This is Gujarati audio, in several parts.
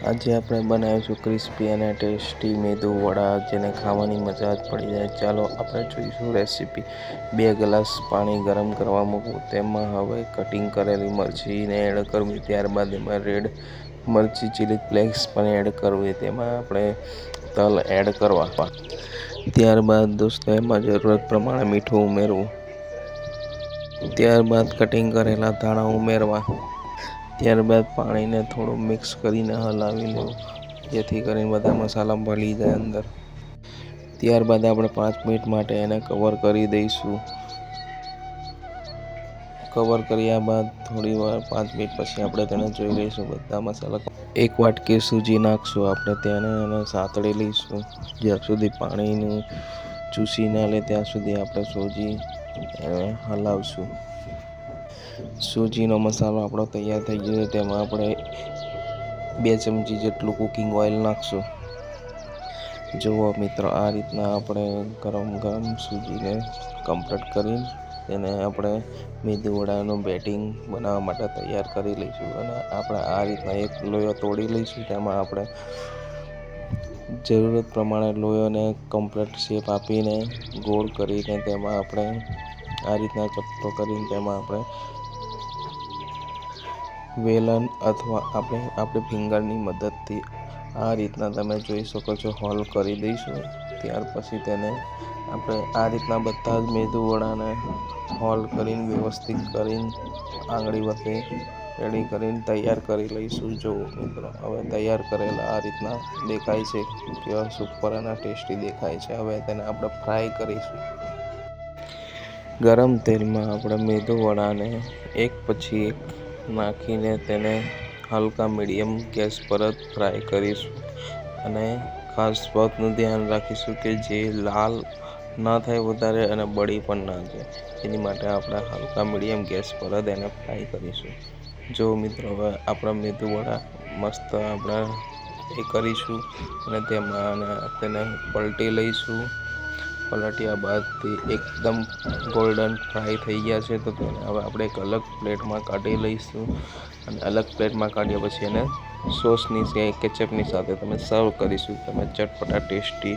આજે આપણે બનાવીશું ક્રિસ્પી અને ટેસ્ટી મેદુ વડા, જેને ખાવાની મજા જ પડી જાય. ચાલો આપણે જોઈશું રેસીપી. 2 ગ્લાસ પાણી ગરમ કરવા મૂકવું. તેમાં હવે કટિંગ કરેલી મરચીને એડ કરવી. ત્યારબાદ એમાં રેડ મરચી ચીલી ફ્લેક્સ પણ એડ કરવી. તેમાં આપણે તલ એડ કરવા. ત્યારબાદ દોસ્તો એમાં જરૂરત પ્રમાણે મીઠું ઉમેરવું. ત્યારબાદ કટિંગ કરેલા ધાણા ઉમેરવા. ત્યારબાદ પાણીને થોડું મિક્સ કરીને હલાવી લેવું, જેથી કરીને બધા મસાલા ભળી જાય અંદર. ત્યારબાદ આપણે 5 મિનિટ માટે એને કવર કરી દઈશું. કવર કર્યા બાદ થોડી વાર 5 મિનિટ પછી આપણે તેને જોઈ લઈશું. બધા મસાલા 1 વાટકી સૂજી નાખશું આપણે, તેને સાતળી લઈશું. જ્યાં સુધી પાણીનું ચૂસી ના લે ત્યાં સુધી આપણે સૂજી હલાવશું. સૂજીનો મસાલો આપણો તૈયાર થઈ ગયો છે. તેમાં આપણે 2 ચમચી જેટલું કુકિંગ ઓઇલ નાખશું. જુઓ મિત્રો, આ રીતના આપણે ગરમ સૂજીને કમ્પ્લીટ કરીને તેને આપણે મેદુ વડાનું બેટિંગ બનાવવા માટે તૈયાર કરી લઈશું. અને આપણે આ રીતના એક લોયો તોડી લઈશું. તેમાં આપણે જરૂરત પ્રમાણે લોયોને કમ્પ્લીટ શેપ આપીને ગોળ કરીને તેમાં આપણે આ રીતના ચપટો કરીને તેમાં આપણે વેલણ અથવા આપણી ફિંગરની મદદથી આ રીતના તમે જોઈ શકો છો હોલ કરી દઈશું. ત્યાર પછી તેને આપણે આ રીતના બધા જ મેદુ વડાને હોલ કરીને વ્યવસ્થિત કરીને આંગળી વડે રેડી કરીને તૈયાર કરી લઈશું. જો મિત્રો, હવે તૈયાર કરેલા આ રીતના દેખાય છે, કેવા સુપર અને ટેસ્ટી દેખાય છે. હવે તેને આપણે ફ્રાય કરીશું. ગરમ તેલમાં આપણે મેદુ વડાને એક પછી એક નાખીને તેને હલકા મીડિયમ ગેસ પર જ ફ્રાય કરીશું. અને ખાસ વાતનું ધ્યાન રાખીશું કે જે લાલ ના થાય વધારે અને બળી પણ ના જાય. એની માટે આપણે હલકા મીડિયમ ગેસ પર જ એને ફ્રાય કરીશું. જો મિત્રો, હવે આપણા મેદુ વડા મસ્ત આપણે કરીશું અને તેને પલટી લઈશું. પલટ્યા બાદ તે એકદમ ગોલ્ડન ફ્રાય થઈ ગયા છે. તો તેને હવે આપણે એક અલગ પ્લેટમાં કાઢી લઈશું. અને અલગ પ્લેટમાં કાઢ્યા પછી એને સોસની કેચઅપની સાથે તમે સર્વ કરીશું. તમે ચટપટા ટેસ્ટી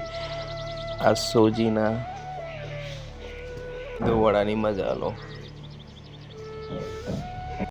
આ સૂજીના મેદુ વડાની મજા લો.